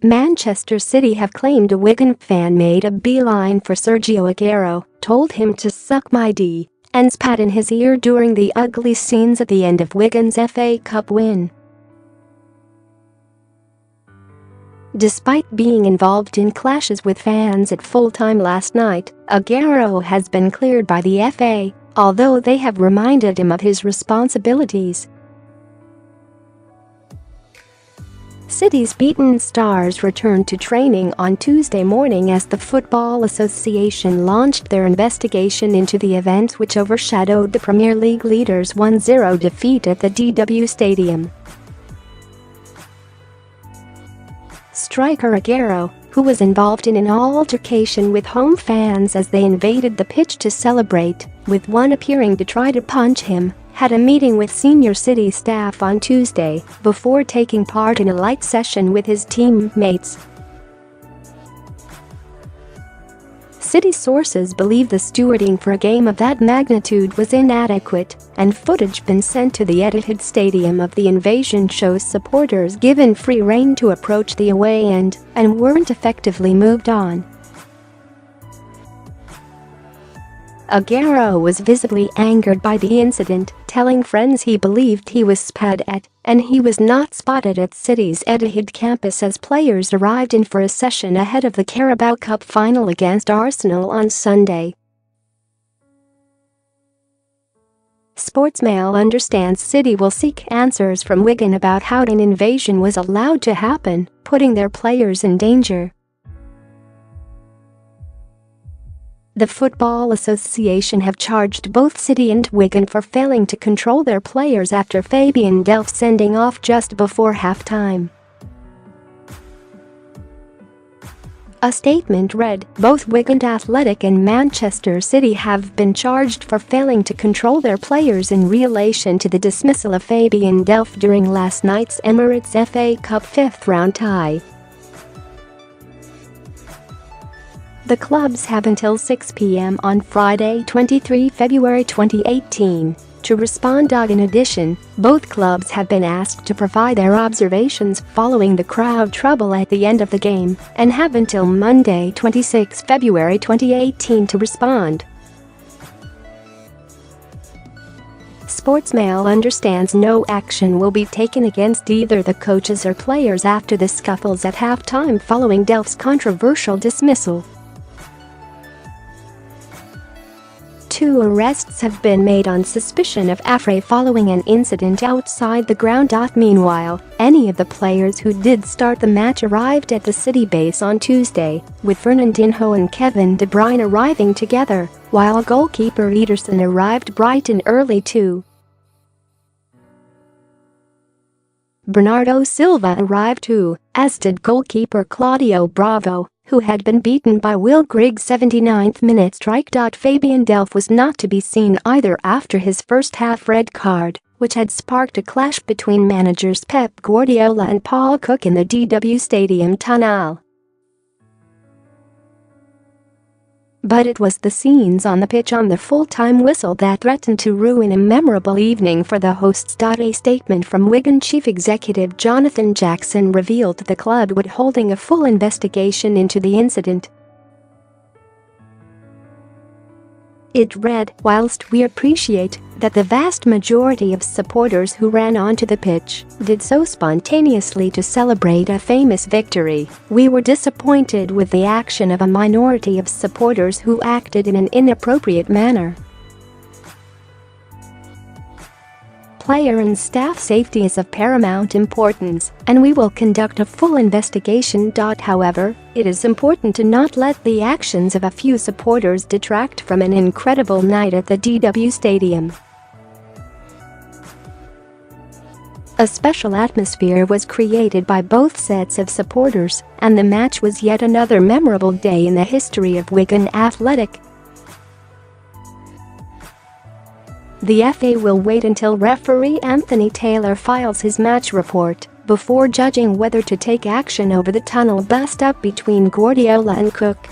Manchester City have claimed a Wigan fan made a beeline for Sergio Aguero, told him to suck my D, and spat in his ear during the ugly scenes at the end of Wigan's FA Cup win. Despite being involved in clashes with fans at full-time last night, Aguero has been cleared by the FA, although they have reminded him of his responsibilities. City's beaten stars returned to training on Tuesday morning as the Football Association launched their investigation into the event which overshadowed the Premier League leaders' 1-0 defeat at the DW Stadium. Striker Aguero, who was involved in an altercation with home fans as they invaded the pitch to celebrate, with one appearing to try to punch him, had a meeting with senior City staff on Tuesday before taking part in a light session with his teammates. City sources believe the stewarding for a game of that magnitude was inadequate, and footage been sent to the Etihad Stadium of the invasion shows supporters given free rein to approach the away end and weren't effectively moved on. Aguero was visibly angered by the incident, telling friends he believed he was spat at, and he was not spotted at City's Etihad campus as players arrived in for a session ahead of the Carabao Cup final against Arsenal on Sunday. Sportsmail understands City will seek answers from Wigan about how an invasion was allowed to happen, putting their players in danger. The Football Association have charged both City and Wigan for failing to control their players after Fabian Delph's sending off just before half-time. A statement read, "Both Wigan Athletic and Manchester City have been charged for failing to control their players in relation to the dismissal of Fabian Delph during last night's Emirates FA Cup fifth-round tie." The clubs have until 6 p.m. on Friday, 23 February 2018, to respond. In addition, both clubs have been asked to provide their observations following the crowd trouble at the end of the game and have until Monday, 26 February 2018 to respond. Sportsmail understands no action will be taken against either the coaches or players after the scuffles at halftime following Delph's controversial dismissal. 2 arrests have been made on suspicion of affray following an incident outside the ground. Meanwhile, any of the players who did start the match arrived at the City base on Tuesday, with Fernandinho and Kevin De Bruyne arriving together, while goalkeeper Ederson arrived bright and early too. Bernardo Silva arrived too, as did goalkeeper Claudio Bravo, who had been beaten by Will Grigg's 79th minute strike. Fabian Delph was not to be seen either after his first-half red card, which had sparked a clash between managers Pep Guardiola and Paul Cook in the DW Stadium tunnel. But it was the scenes on the pitch on the full-time whistle that threatened to ruin a memorable evening for the hosts. A statement from Wigan chief executive Jonathan Jackson revealed the club would holding a full investigation into the incident. It read, "Whilst we appreciate that the vast majority of supporters who ran onto the pitch did so spontaneously to celebrate a famous victory, we were disappointed with the action of a minority of supporters who acted in an inappropriate manner. Player and staff safety is of paramount importance, and we will conduct a full investigation. However, it is important to not let the actions of a few supporters detract from an incredible night at the DW Stadium. A special atmosphere was created by both sets of supporters, and the match was yet another memorable day in the history of Wigan Athletic. The FA will wait until referee Anthony Taylor files his match report before judging whether to take action over the tunnel bust-up between Guardiola and Cook.